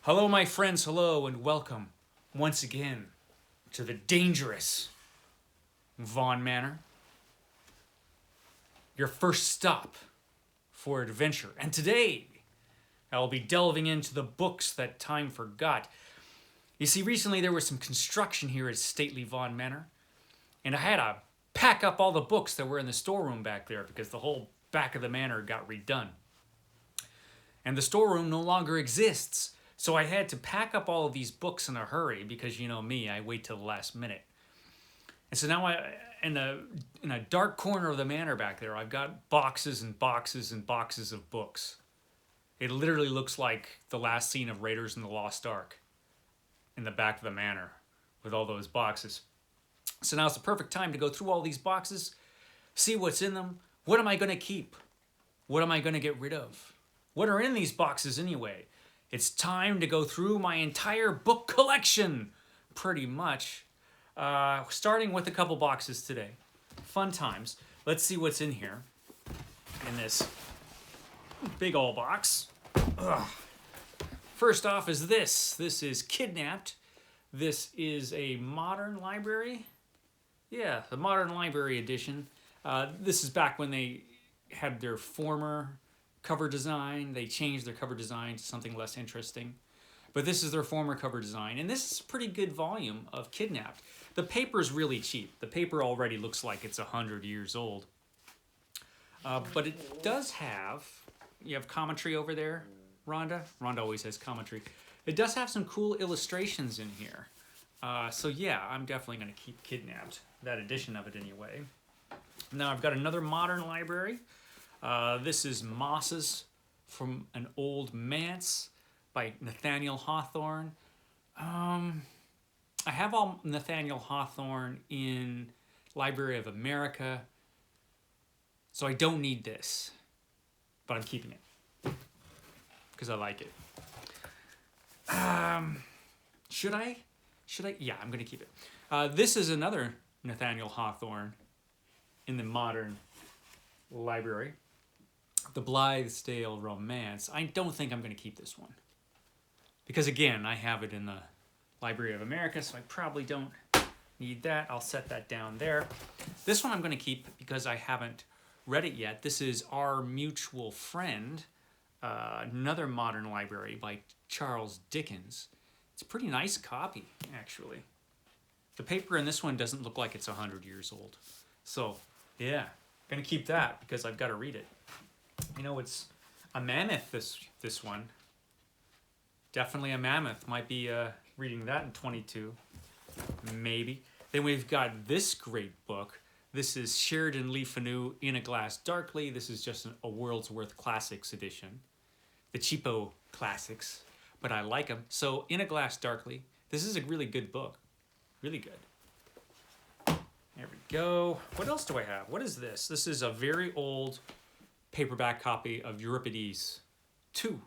Hello, my friends, hello, and welcome once again to the dangerous Vaughn Manor, your first stop for adventure. And today, I will be delving into the books that time forgot. You see, recently there was some construction here at stately Vaughn Manor, and I had to pack up all the books that were in the storeroom back there because the whole back of the manor got redone. And the storeroom no longer exists. So I had to pack up all of these books in a hurry because, you know me, I wait till the last minute. And so now in a dark corner of the manor back there, I've got boxes and boxes and boxes of books. It literally looks like the last scene of Raiders in the Lost Ark in the back of the manor with all those boxes. So now it's the perfect time to go through all these boxes, see what's in them. What am I going to keep? What am I going to get rid of? What are in these boxes anyway? It's time to go through my entire book collection, pretty much. Starting with a couple boxes today. Fun times. Let's see what's in here in this big old box. Ugh. First off is this. This is Kidnapped. This is a modern library. Yeah, the modern library edition. This is back when they had their former cover design. They changed their cover design to something less interesting. But this is their former cover design. And this is a pretty good volume of Kidnapped. The paper's really cheap. The paper already looks like it's 100 years old. But it does have, you have commentary over there, Rhonda? Rhonda always has commentary. It does have some cool illustrations in here. So yeah, I'm definitely going to keep Kidnapped. That edition of it anyway. Now I've got another modern library. This is Mosses from an Old Manse by Nathaniel Hawthorne. I have all Nathaniel Hawthorne in Library of America, so I don't need this, but I'm keeping it because I like it. Should I? Yeah, I'm going to keep it. This is another Nathaniel Hawthorne in the modern library. The Blithedale Romance. I don't think I'm going to keep this one. Because again, I have it in the Library of America, so I probably don't need that. I'll set that down there. This one I'm going to keep because I haven't read it yet. This is Our Mutual Friend, another modern library by Charles Dickens. It's a pretty nice copy, actually. The paper in this one doesn't look like it's 100 years old. So, yeah, going to keep that because I've got to read it. You know, it's a mammoth, this one. Definitely a mammoth. Might be reading that in 22, maybe. Then we've got this great book. This is Sheridan Le Fanu, In a Glass Darkly. This is just a World's Worth Classics edition. The cheapo classics, but I like them. So, In a Glass Darkly. This is a really good book. Really good. There we go. What else do I have? What is this? This is a very old paperback copy of Euripides 2.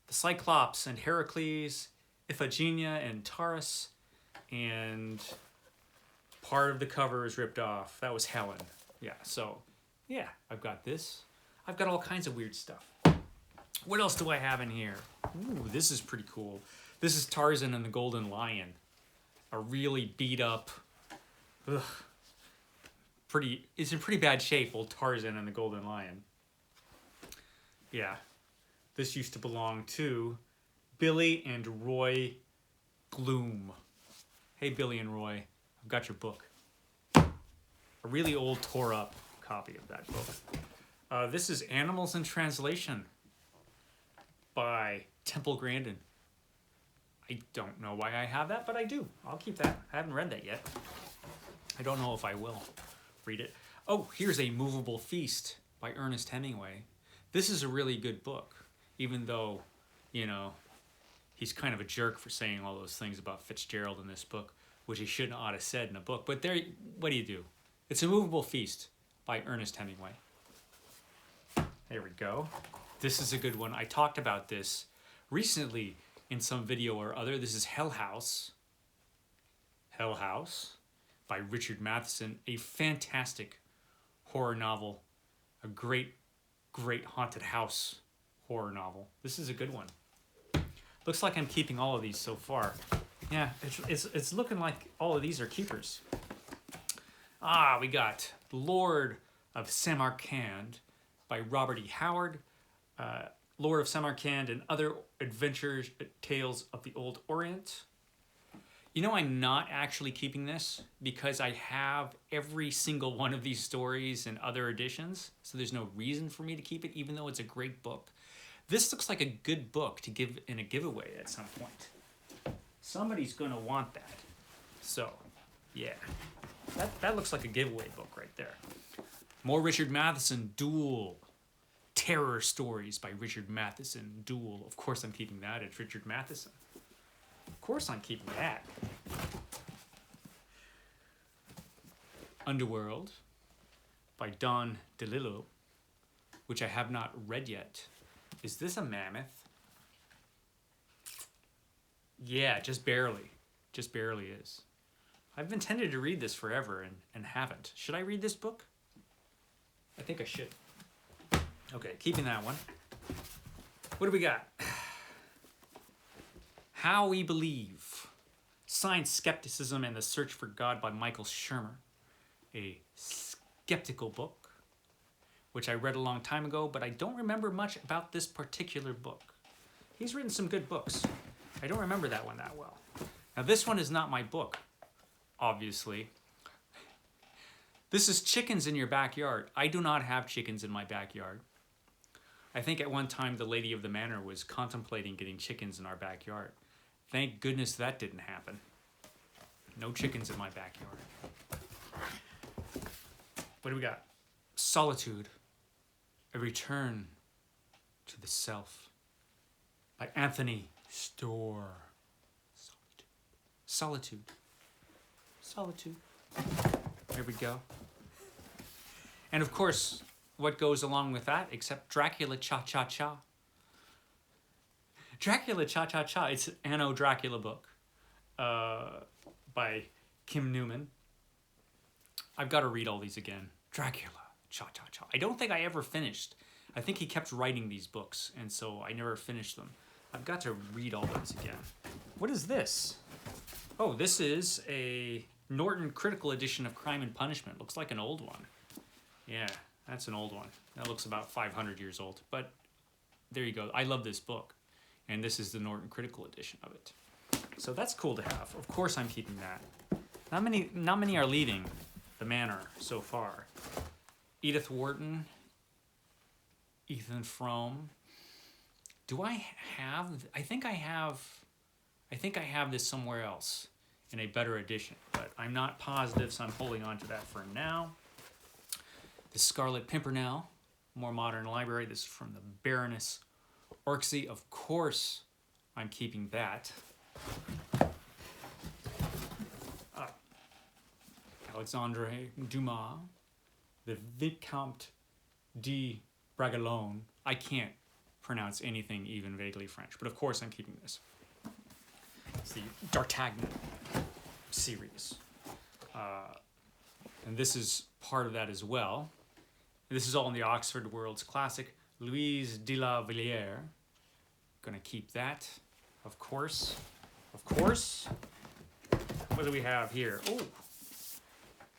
The Cyclops and Heracles, Iphigenia and Taurus, and part of the cover is ripped off. That was Helen. Yeah, so, yeah, I've got this. I've got all kinds of weird stuff. What else do I have in here? Ooh, this is pretty cool. This is Tarzan and the Golden Lion. A really beat up, it's in pretty bad shape, old Tarzan and the Golden Lion. Yeah. This used to belong to Billy and Roy Gloom. Hey, Billy and Roy, I've got your book. A really old, tore up copy of that book. This is Animals in Translation by Temple Grandin. I don't know why I have that, but I do. I'll keep that. I haven't read that yet. I don't know if I will read it. Oh, here's A Movable Feast by Ernest Hemingway. This is a really good book, even though, you know, he's kind of a jerk for saying all those things about Fitzgerald in this book, which he shouldn't ought to have said in a book. But there, what do you do? It's A Movable Feast by Ernest Hemingway. There we go. This is a good one. I talked about this recently in some video or other. This is Hell House. Hell House by Richard Matheson. A fantastic horror novel. A great haunted house horror novel. This is a good one. Looks like I'm keeping all of these so far. Yeah, it's looking like all of these are keepers. Ah, we got Lord of Samarkand by Robert E. Howard. Lord of Samarkand and Other Adventures, Tales of the Old Orient. You know, I'm not actually keeping this because I have every single one of these stories and other editions, so there's no reason for me to keep it, even though it's a great book. This looks like a good book to give in a giveaway at some point. Somebody's gonna want that. So, yeah. That looks like a giveaway book right there. More Richard Matheson, Duel. Terror Stories by Richard Matheson, Duel. Of course I'm keeping that. It's Richard Matheson. Of course I'm keeping that. Underworld by Don DeLillo, which I have not read yet. Is this a mammoth? Yeah, just barely. Just barely is. I've intended to read this forever and haven't. Should I read this book? I think I should. Okay, keeping that one. What do we got? How We Believe. Science Skepticism and the Search for God by Michael Shermer. A skeptical book, which I read a long time ago, but I don't remember much about this particular book. He's written some good books. I don't remember that one that well. Now this one is not my book, obviously. This is Chickens in Your Backyard. I do not have chickens in my backyard. I think at one time the lady of the manor was contemplating getting chickens in our backyard. Thank goodness that didn't happen. No chickens in my backyard. What do we got? Solitude, A Return to the Self by Anthony Storr. Solitude. Solitude. There we go. And of course, what goes along with that except Dracula Cha-Cha-Cha. Dracula Cha-Cha-Cha. It's an Anno Dracula book by Kim Newman. I've got to read all these again. Dracula Cha-Cha-Cha. I don't think I ever finished. I think he kept writing these books, and so I never finished them. I've got to read all those again. What is this? Oh, this is a Norton Critical Edition of Crime and Punishment. Looks like an old one. Yeah, that's an old one. That looks about 500 years old. But there you go. I love this book. And this is the Norton Critical Edition of it. So that's cool to have. Of course I'm keeping that. Not many are leaving the manor so far. Edith Wharton, Ethan Frome. Do I have? I think I have this somewhere else in a better edition, but I'm not positive, so I'm holding on to that for now. The Scarlet Pimpernel, More Modern Library. This is from the Baroness Orczy. Of course, I'm keeping that. Alexandre Dumas, the Vicomte de Bragelonne. I can't pronounce anything even vaguely French, but of course I'm keeping this. It's the D'Artagnan series. And this is part of that as well. This is all in the Oxford World's Classic. Louise de la Villiers. Gonna keep that, of course. Of course. What do we have here? Oh,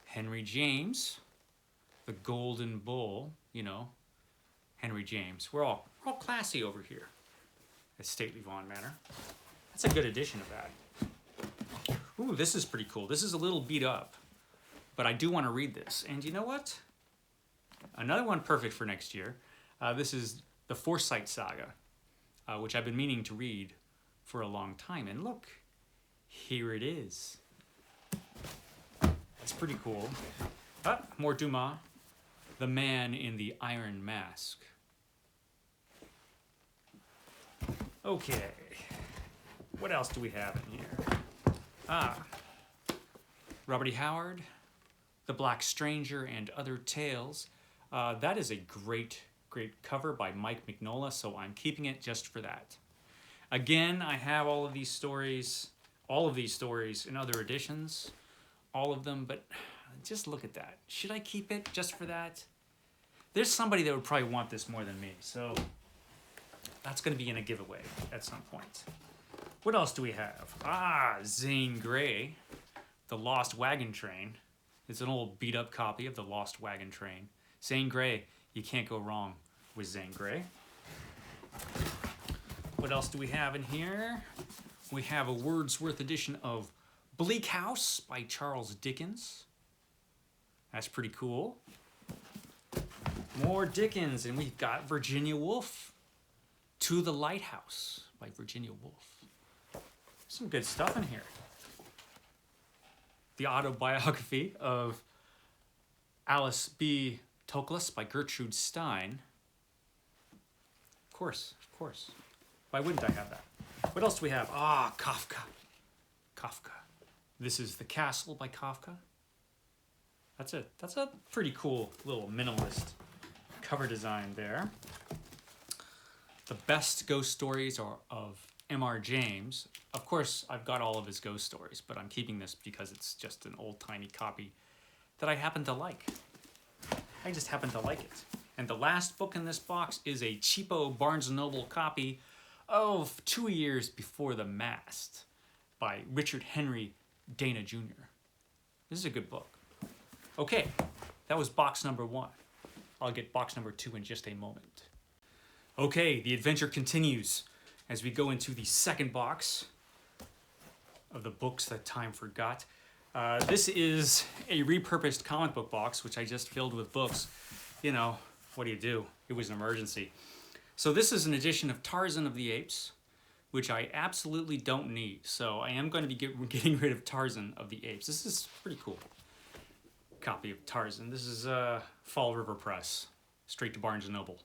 Henry James, The Golden Bull. You know, Henry James. We're all classy over here at Stately Vaughan Manor. That's a good edition of that. Ooh, this is pretty cool. This is a little beat up, but I do want to read this. And you know what? Another one perfect for next year. This is the Forsyte Saga, which I've been meaning to read for a long time. And look, here it is. That's pretty cool. More Dumas. The Man in the Iron Mask. Okay. What else do we have in here? Robert E. Howard, The Black Stranger and Other Tales. That is a great cover by Mike Mignola, so I'm keeping it just for that. Again, I have all of these stories in other editions, all of them, but just look at that. Should I keep it just for that? There's somebody that would probably want this more than me, so That's going to be in a giveaway at some point. What else do we have? Zane Grey, The Lost Wagon Train. It's an old beat-up copy of The Lost Wagon Train. Zane Grey, you can't go wrong with Zane Grey. What else do we have in here? We have a Wordsworth edition of Bleak House by Charles Dickens. That's pretty cool. More Dickens, and we've got Virginia Woolf. To the Lighthouse by Virginia Woolf. Some good stuff in here. The autobiography of Alice B. Toklas by Gertrude Stein. Of course. Why wouldn't I have that? What else do we have? Kafka. This is The Castle by Kafka. That's a pretty cool little minimalist cover design there. The Best Ghost Stories are of M.R. James. Of course, I've got all of his ghost stories, but I'm keeping this because it's just an old tiny copy that I happen to like. I just happen to like it. And the last book in this box is a cheapo Barnes & Noble copy of 2 Years Before the Mast by Richard Henry Dana Jr. This is a good book. Okay, that was box number 1. I'll get box number 2 in just a moment. Okay, the adventure continues as we go into the second box of the books that time forgot. This is a repurposed comic book box, which I just filled with books. You know, what do? It was an emergency. So this is an edition of Tarzan of the Apes, which I absolutely don't need. So I am going to be getting rid of Tarzan of the Apes. This is pretty cool. Copy of Tarzan. This is Fall River Press, straight to Barnes & Noble.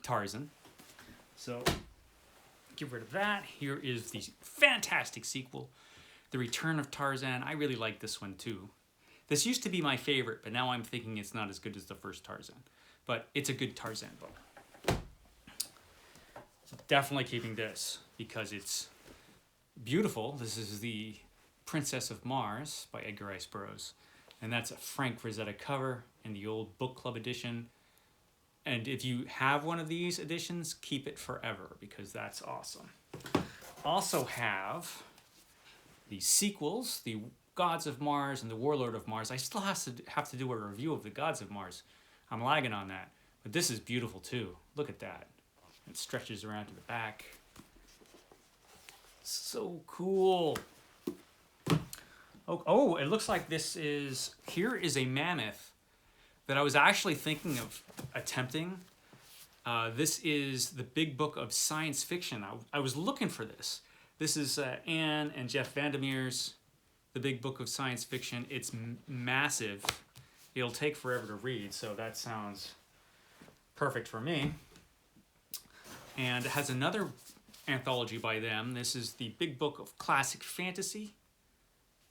Tarzan. So get rid of that. Here is the fantastic sequel, The Return of Tarzan. I really like this one too. This used to be my favorite, but now I'm thinking it's not as good as the first Tarzan. But it's a good Tarzan book. So definitely keeping this because it's beautiful. This is The Princess of Mars by Edgar Rice Burroughs. And that's a Frank Frazetta cover in the old book club edition. And if you have one of these editions, keep it forever because that's awesome. Also have the sequels, The Gods of Mars and The Warlord of Mars. I still have to do a review of The Gods of Mars. I'm lagging on that. But this is beautiful too. Look at that. It stretches around to the back. So cool. Oh, it looks like here is a mammoth that I was actually thinking of attempting. This is the Big Book of Science Fiction. I was looking for this. This is Anne and Jeff Vandermeer's The Big Book of Science Fiction. It's massive. It'll take forever to read, so that sounds perfect for me. And it has another anthology by them. This is the Big Book of Classic Fantasy.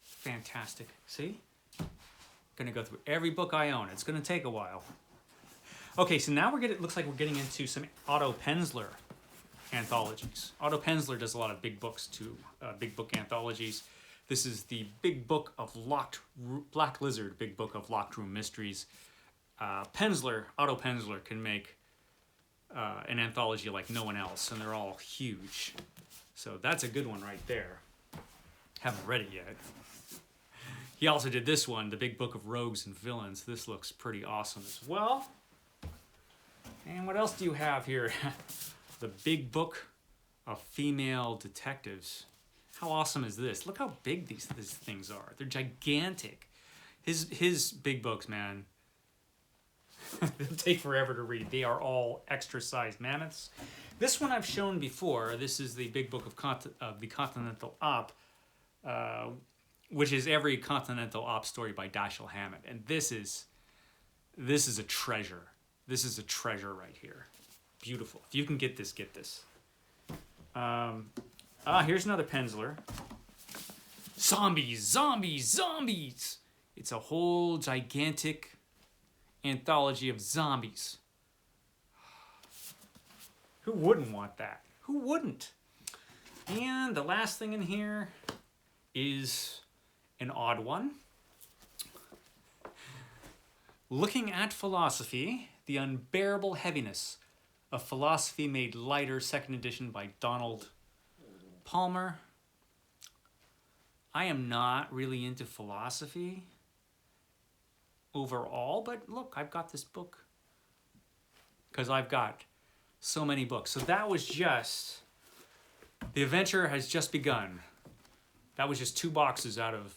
Fantastic. See? Gonna go through every book I own. It's gonna take a while. Okay, so now looks like we're getting into some Otto Penzler anthologies. Otto Penzler does a lot of big books too, big book anthologies. This is the Big Book of Black Lizard, Big Book of Locked Room Mysteries. Otto Penzler can make an anthology like no one else, and they're all huge. So that's a good one right there. Haven't read it yet. He also did this one, The Big Book of Rogues and Villains. This looks pretty awesome as well. And what else do you have here? The Big Book of Female Detectives. How awesome is this? Look how big these things are. They're gigantic. His big books, man, they'll take forever to read. They are all extra-sized mammoths. This one I've shown before. This is the Big Book of the Continental Op, which is every Continental Op story by Dashiell Hammett. And this is a treasure. This is a treasure right here. Beautiful. If you can get this, get this. Here's another Penzler. Zombies, zombies, zombies. It's a whole gigantic anthology of zombies. Who wouldn't want that? Who wouldn't? And the last thing in here is an odd one. Looking at Philosophy, The Unbearable Heaviness A Philosophy Made Lighter, second edition by Donald Palmer. I am not really into philosophy overall, but look, I've got this book because I've got so many books. So that was just, the adventure has just begun. That was just 2 boxes out of,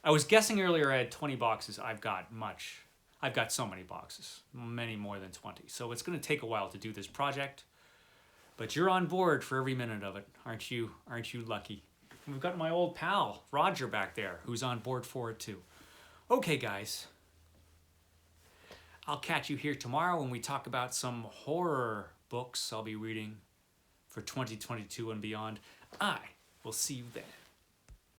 I was guessing earlier I had 20 boxes. I've got so many boxes, many more than 20. So it's going to take a while to do this project, but you're on board for every minute of it. Aren't you lucky? And we've got my old pal, Roger, back there, who's on board for it too. Okay, guys. I'll catch you here tomorrow when we talk about some horror books I'll be reading for 2022 and beyond. I will see you then.